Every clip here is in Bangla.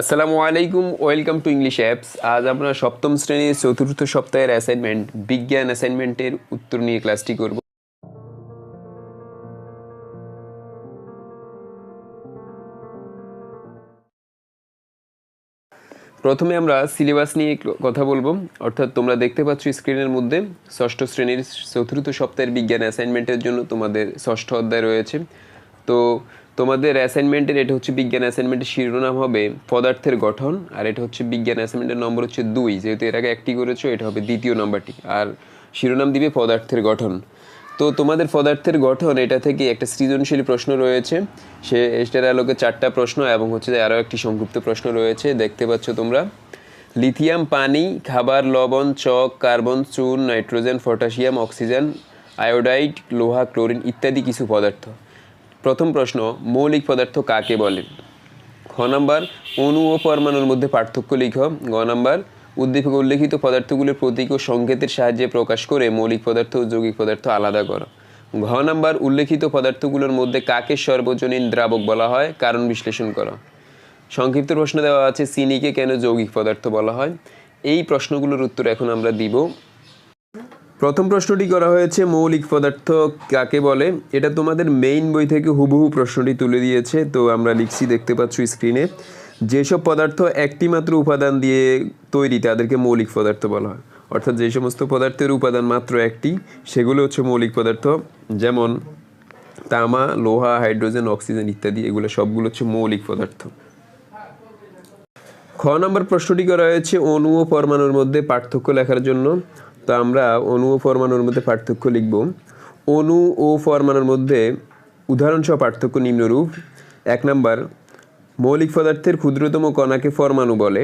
আসসালামু আলাইকুম, ওয়েলকাম টু ইংলিশ অ্যাপস। আজ আমরা সপ্তম শ্রেণীর চতুর্থ সপ্তাহের অ্যাসাইনমেন্ট বিজ্ঞান অ্যাসাইনমেন্টের উত্তর নিয়ে ক্লাসটি করব। প্রথমে আমরা সিলেবাস নিয়ে কথা বলবো, অর্থাৎ তোমরা দেখতে পাচ্ছ স্ক্রিনের মধ্যে ষষ্ঠ শ্রেণীর চতুর্থ সপ্তাহের বিজ্ঞান অ্যাসাইনমেন্টের জন্য তোমাদের ষষ্ঠ অধ্যায় রয়েছে। তো তোমাদের অ্যাসাইনমেন্টের এটা হচ্ছে বিজ্ঞান অ্যাসাইনমেন্টের শিরোনাম হবে পদার্থের গঠন, আর এটা হচ্ছে বিজ্ঞান অ্যাসাইনমেন্টের নম্বর হচ্ছে 2, যেহেতু এর আগে একটি করেছো এটা হবে দ্বিতীয় নম্বরটি, আর শিরোনাম দিবে পদার্থের গঠন। তো তোমাদের পদার্থের গঠন এটা থেকে একটা সৃজনশীল প্রশ্ন রয়েছে, এটার আলোকে 4টা প্রশ্ন এবং হচ্ছে আরও একটি সংক্ষিপ্ত প্রশ্ন রয়েছে, দেখতে পাচ্ছ তোমরা। লিথিয়াম পানি, খাবার, লবণ, চক, কার্বন, চুন, নাইট্রোজেন, পটাশিয়াম, অক্সিজেন, আয়োডাইড, লোহা, ক্লোরিন ইত্যাদি কিছু পদার্থ। প্রথম প্রশ্ন, মৌলিক পদার্থ কাকে বলে? খ নাম্বার, অণু ও পরমাণুর মধ্যে পার্থক্য লিখ। গ নাম্বার, উদ্দীপকে উল্লেখিত পদার্থগুলির প্রতীক ও সংকেতের সাহায্যে প্রকাশ করে মৌলিক পদার্থ ও যৌগিক পদার্থ আলাদা করো। ঘ নাম্বার, উল্লেখিত পদার্থগুলোর মধ্যে কাকে সর্বজনীন দ্রাবক বলা হয়, কারণ বিশ্লেষণ করো। সংক্ষিপ্ত প্রশ্ন দেওয়া আছে, চিনিকে কেন যৌগিক পদার্থ বলা হয়? এই প্রশ্নগুলোর উত্তর এখন আমরা দিব। প্রথম প্রশ্নটি করা হয়েছে মৌলিক পদার্থ কাকে বলে, এটা তোমাদের মেইন বই থেকে হুবহু প্রশ্নটি তুলে দিয়েছে। তো আমরা লিখছি, দেখতে পাচ্ছ স্ক্রিনে, যেসব পদার্থ একটি মাত্র উপাদান দিয়ে তৈরি তাদেরকে মৌলিক পদার্থ বলা হয়। অর্থাৎ যে সমস্ত পদার্থের উপাদান মাত্র একটি সেগুলো হচ্ছে মৌলিক পদার্থ, যেমন তামা, লোহা, হাইড্রোজেন, অক্সিজেন ইত্যাদি, এগুলো সবগুলো হচ্ছে মৌলিক পদার্থ। খ নম্বর প্রশ্নটি করা হয়েছে অণু ও পরমাণুর মধ্যে পার্থক্য লেখার জন্য। তো আমরা অণু ও পরমাণুর মধ্যে পার্থক্য লিখব। অণু ও পরমাণুর মধ্যে উদাহরণসহ পার্থক্য নিম্নরূপ। 1 নাম্বার, মৌলিক পদার্থের ক্ষুদ্রতম কণাকে পরমাণু বলে।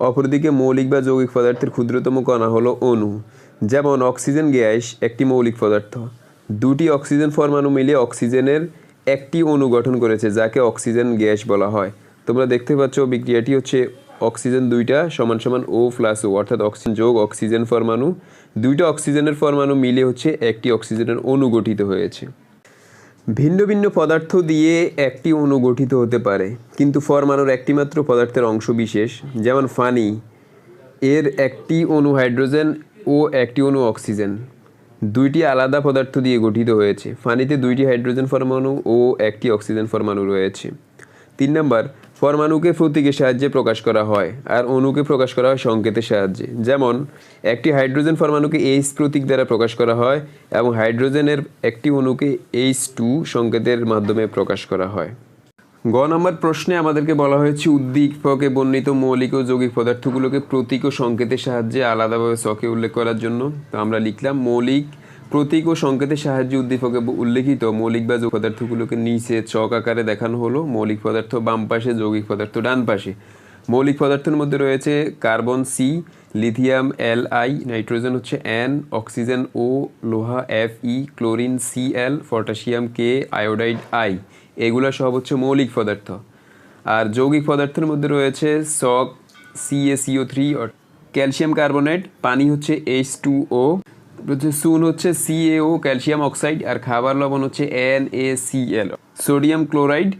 অপরদিকে মৌলিক বা যৌগিক পদার্থের ক্ষুদ্রতম কণা হলো অণু। যেমন অক্সিজেন গ্যাস একটি মৌলিক পদার্থ, 2টি অক্সিজেন পরমাণু মিলে অক্সিজেনের একটি অণু গঠন করেছে, যাকে অক্সিজেন গ্যাস বলা হয়। তোমরা দেখতে পাচ্ছ বিক্রিয়াটি হচ্ছে অক্সিজেন 2টা সমান সমান O + O, অর্থাৎ অক্সিজেন যোগ অক্সিজেন পরমাণু, 2টা অক্সিজেনের পরমাণু মিলে হচ্ছে একটি অক্সিজেনের অণু গঠিত হয়েছে। ভিন্ন ভিন্ন পদার্থ দিয়ে একটি অণু গঠিত হতে পারে, কিন্তু পরমাণুর একটি মাত্র পদার্থের অংশ বিশেষ, যেমন পানি, এর একটি অণু হাইড্রোজেন ও একটি অণু অক্সিজেন, 2টি আলাদা পদার্থ দিয়ে গঠিত হয়েছে। পানিতে 2টি হাইড্রোজেন পরমাণু ও একটি অক্সিজেন পরমাণু রয়েছে। 3 নাম্বার, পরমাণুকে প্রতীকের সাহায্যে প্রকাশ করা হয় আর অণুকে প্রকাশ করা হয় সংকেতের সাহায্যে। যেমন একটি হাইড্রোজেন পরমাণুকে H প্রতীক দ্বারা প্রকাশ করা হয় এবং হাইড্রোজেনের একটি অণুকে H2 সংকেতের মাধ্যমে প্রকাশ করা হয়। গ নম্বর প্রশ্নে আমাদেরকে বলা হয়েছে উদ্দীপকে বর্ণিত মৌলিক ও যৌগিক পদার্থগুলোকে প্রতীক ও সংকেতের সাহায্যে আলাদাভাবে ছকে উল্লেখ করার জন্য। তো আমরা লিখলাম, মৌলিক প্রতীক ও সংকেতের সাহায্যে উদ্দীপকে উল্লেখিত মৌলিক বা যৌগিক পদার্থগুলোকে নিচে ছক আকারে দেখানো হলো। মৌলিক পদার্থ বাম পাশে, যৌগিক পদার্থ ডান পাশে। মৌলিক পদার্থের মধ্যে রয়েছে carbon C, lithium Li, nitrogen হচ্ছে N, অক্সিজেন O, লোহা Fe, chlorine Cl, potassium K, iodide I। এগুলো সব হচ্ছে মৌলিক পদার্থ। আর যৌগিক পদার্থের মধ্যে রয়েছে সক CaCO3, ক্যালসিয়াম কার্বনেট, পানি হচ্ছে H2O, চুন হচ্ছে CaO, ক্যালসিয়াম অক্সাইড, আর খাবার লবণ হচ্ছে NaCl, সোডিয়াম ক্লোরাইড।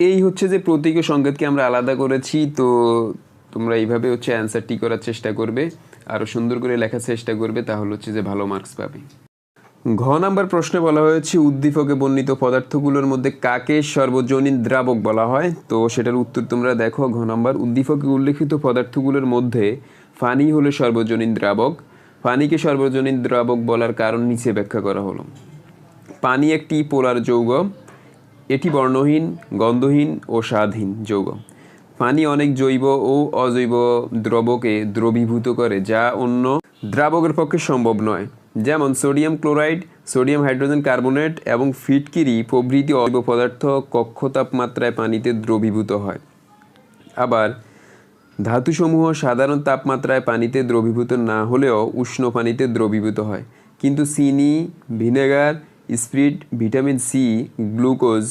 এই হচ্ছে যে প্রতীক ও সংকেতকে আমরা আলাদা করেছি। তো তোমরা এইভাবে হচ্ছে অ্যান্সারটি করার চেষ্টা করবে, আরও সুন্দর করে লেখার চেষ্টা করবে, তাহলে হচ্ছে যে ভালো মার্কস পাবে। ঘ নাম্বার প্রশ্নে বলা হয়েছে উদ্দীপকে বর্ণিত পদার্থগুলোর মধ্যে কাকে সর্বজনীন দ্রাবক বলা হয়? তো সেটার উত্তর তোমরা দেখো। ঘ নাম্বার, উদ্দীপকে উল্লেখিত পদার্থগুলোর মধ্যে পানি হলো সর্বজনীন দ্রাবক। পানিকে সর্বজনীন দ্রাবক বলার কারণ নিচে ব্যাখ্যা করা হলো। পানি একটি পোলার যৌগ, এটি বর্ণহীন, গন্ধহীন ও স্বাদহীন যৌগ। পানি অনেক জৈব ও অজৈব দ্রবকে দ্রবীভূত করে, যা অন্য দ্রাবকের পক্ষে সম্ভব নয়। যেমন sodium chloride, sodium hydrogen carbonate এবং ফিটকিরি প্রভৃতি অজৈব পদার্থ কক্ষ তাপমাত্রায় পানিতে দ্রবীভূত হয়। আবার ধাতুসমূহ সাধারণ তাপমাত্রায় পানিতে দ্রবীভূত না হলেও উষ্ণ পানিতে দ্রবীভূত হয়। কিন্তু চিনি, vinegar, spirit, vitamin C, glucose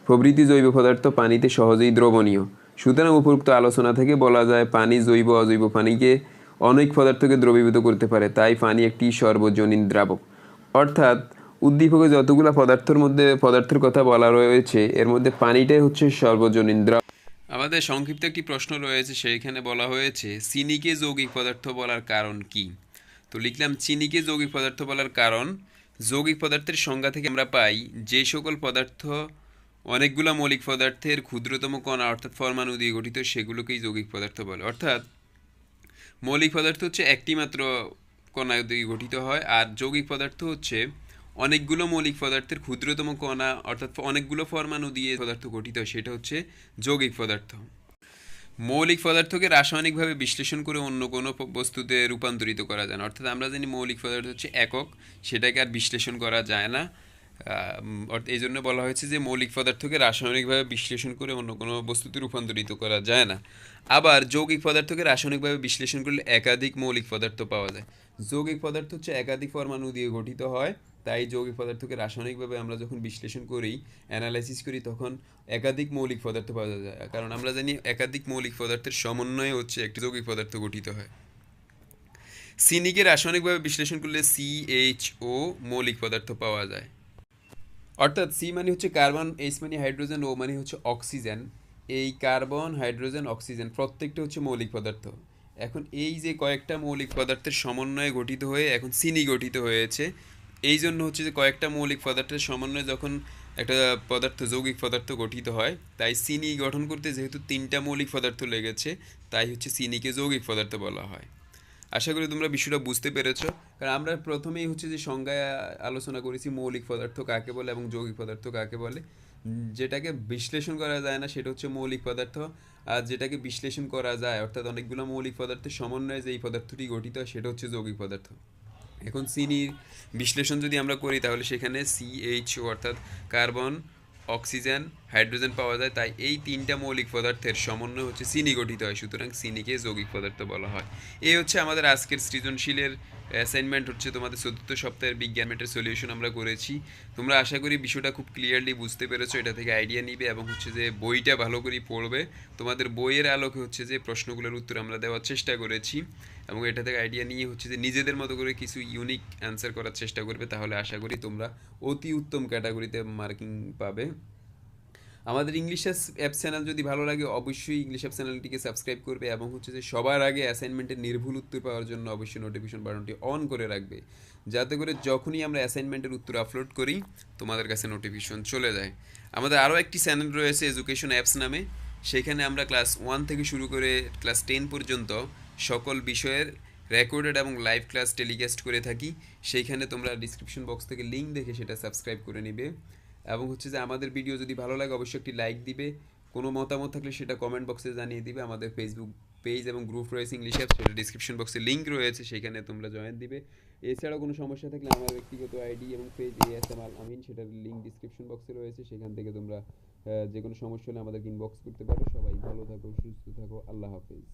প্রভৃতি জৈব পদার্থ পানিতে সহজেই দ্রবণীয়। সুতরাং উপরোক্ত আলোচনা থেকে বলা যায় পানি জৈব অজৈব পানিকে অনেক পদার্থকে দ্রবীভূত করতে পারে, তাই পানি একটি সর্বজনীন দ্রাবক। অর্থাৎ উদ্দীপকে যতগুলো পদার্থের কথা বলা রয়েছে এর মধ্যে পানিটাই হচ্ছে সর্বজনীন দ্রাবক। আমাদের সংক্ষিপ্ত একটি প্রশ্ন রয়েছে, সেইখানে বলা হয়েছে চিনিকে যৌগিক পদার্থ বলার কারণ কি। তো লিখলাম চিনিকে যৌগিক পদার্থ বলার কারণ, যৌগিক পদার্থের সংজ্ঞা থেকে আমরা পাই যে সকল পদার্থ অনেকগুলো মৌলিক পদার্থের ক্ষুদ্রতম কণা অর্থাৎ পরমাণু দিয়ে গঠিত সেগুলোকেই যৌগিক পদার্থ বলে। অর্থাৎ মৌলিক পদার্থ হচ্ছে একটি মাত্র কণা দিয়ে গঠিত হয়, আর যৌগিক পদার্থ হচ্ছে অনেকগুলো মৌলিক পদার্থের ক্ষুদ্রতম কণা অর্থাৎ অনেকগুলো পরমাণু দিয়ে পদার্থ গঠিত হয়, সেটা হচ্ছে যৌগিক পদার্থ। মৌলিক পদার্থকে রাসায়নিকভাবে বিশ্লেষণ করে অন্য কোনো বস্তুতে রূপান্তরিত করা যায় না। অর্থাৎ আমরা জানি মৌলিক পদার্থ হচ্ছে একক, সেটাকে আর বিশ্লেষণ করা যায় না। এই জন্য বলা হয়েছে যে মৌলিক পদার্থকে রাসায়নিকভাবে বিশ্লেষণ করে অন্য কোনো বস্তুতে রূপান্তরিত করা যায় না। আবার যৌগিক পদার্থকে রাসায়নিকভাবে বিশ্লেষণ করলে একাধিক মৌলিক পদার্থ পাওয়া যায়। যৌগিক পদার্থ হচ্ছে একাধিক পরমাণু দিয়ে গঠিত হয়, তাই যৌগিক পদার্থকে রাসায়নিকভাবে আমরা যখন বিশ্লেষণ করি, অ্যানালাইসিস করি, তখন একাধিক মৌলিক পদার্থ পাওয়া যায়। কারণ আমরা জানি একাধিক মৌলিক পদার্থের সমন্বয়ে হচ্ছে একটি যৌগিক পদার্থ গঠিত হয়। চিনিকে রাসায়নিকভাবে বিশ্লেষণ করলে CHO মৌলিক পদার্থ পাওয়া যায়। অর্থাৎ সি মানে হচ্ছে কার্বন, এইচ মানে হাইড্রোজেন, ও মানে হচ্ছে অক্সিজেন। এই কার্বন, হাইড্রোজেন, অক্সিজেন প্রত্যেকটা হচ্ছে মৌলিক পদার্থ। এখন এই যে কয়েকটা মৌলিক পদার্থের সমন্বয়ে গঠিত হয়ে এখন চিনি গঠিত হয়েছে, এই জন্য হচ্ছে যে কয়েকটা মৌলিক পদার্থের সমন্বয়ে যখন একটা পদার্থ যৌগিক পদার্থ গঠিত হয়, তাই চিনি গঠন করতে যেহেতু তিনটা মৌলিক পদার্থ লেগেছে, তাই হচ্ছে চিনিকে যৌগিক পদার্থ বলা হয়। আশা করি তোমরা বিষয়টা বুঝতে পেরেছো। কারণ আমরা প্রথমেই হচ্ছে যে সংজ্ঞায় আলোচনা করেছি মৌলিক পদার্থ কাকে বলে এবং যৌগিক পদার্থ কাকে বলে। যেটাকে বিশ্লেষণ করা যায় না সেটা হচ্ছে মৌলিক পদার্থ, আর যেটাকে বিশ্লেষণ করা যায় অর্থাৎ অনেকগুলো মৌলিক পদার্থের সমন্বয়ে যে এই পদার্থটি গঠিত হয় সেটা হচ্ছে যৌগিক পদার্থ। এখন চিনির বিশ্লেষণ যদি আমরা করি তাহলে সেখানে CHO অর্থাৎ কার্বন, অক্সিজেন, হাইড্রোজেন পাওয়া যায়, তাই এই তিনটা মৌলিক পদার্থের সমন্বয় হচ্ছে চিনি গঠিত হয়, সুতরাং চিনিকে যৌগিক পদার্থ বলা হয়। এই হচ্ছে আমাদের আজকের সৃজনশীলের অ্যাসাইনমেন্ট, হচ্ছে তোমাদের চতুর্থ সপ্তাহের বিজ্ঞান ম্যাটের সলিউশন আমরা করেছি। তোমরা আশা করি বিষয়টা খুব ক্লিয়ারলি বুঝতে পেরেছো, এটা থেকে আইডিয়া নিবে এবং হচ্ছে যে বইটা ভালো করে পড়বে। তোমাদের বইয়ের আলোকে হচ্ছে যে প্রশ্নগুলোর উত্তর আমরা দেওয়ার চেষ্টা করেছি, এবং এটা থেকে আইডিয়া নিয়ে হচ্ছে যে নিজেদের মতো করে কিছু ইউনিক অ্যান্সার করার চেষ্টা করবে, তাহলে আশা করি তোমরা অতি উত্তম ক্যাটাগরিতে মার্কিং পাবে। আমাদের ইংলিশ অ্যাপ চ্যানেল যদি ভালো লাগে অবশ্যই ইংলিশ অ্যাপ চ্যানেলটিকে সাবস্ক্রাইব করবে, এবং হচ্ছে যে সবার আগে অ্যাসাইনমেন্টের নির্ভুল উত্তর পাওয়ার জন্য অবশ্যই নোটিফিকেশন বাটনটি অন করে রাখবে, যাতে করে যখনই আমরা অ্যাসাইনমেন্টের উত্তর আপলোড করি তোমাদের কাছে নোটিফিকেশন চলে যায়। আমাদের আরও একটি চ্যানেল রয়েছে এডুকেশন অ্যাপস নামে, সেখানে আমরা ক্লাস 1 থেকে শুরু করে ক্লাস 10 পর্যন্ত সকল বিষয়ের রেকর্ডেড এবং লাইভ ক্লাস টেলিকাস্ট করে থাকি। সেইখানে তোমরা ডিসক্রিপশন বক্স থেকে লিঙ্ক দেখে সেটা সাবস্ক্রাইব করে নিবে, এবং হচ্ছে যে আমাদের ভিডিও যদি ভালো লাগে অবশ্যই একটি লাইক দিবে। কোনো মতামত থাকলে সেটা কমেন্ট বক্সে জানিয়ে দিবে। আমাদের ফেসবুক পেজ এবং গ্রুপ রয়েছে ইংলিশ অ্যাপ, সেটা ডিসক্রিপশন বক্সে লিঙ্ক রয়েছে, সেখানে তোমরা জয়েন দিবে। এছাড়াও কোনো সমস্যা থাকলে আমার ব্যক্তিগত আইডি এবং পেজ ASM আল আমিন, সেটার লিঙ্ক ডিসক্রিপশন বক্সে রয়েছে, সেখান থেকে তোমরা যে কোনো সমস্যা হলে আমাদেরকে ইনবক্স করতে পারো। সবাই ভালো থাকো, সুস্থ থাকো, আল্লাহ হাফেজ।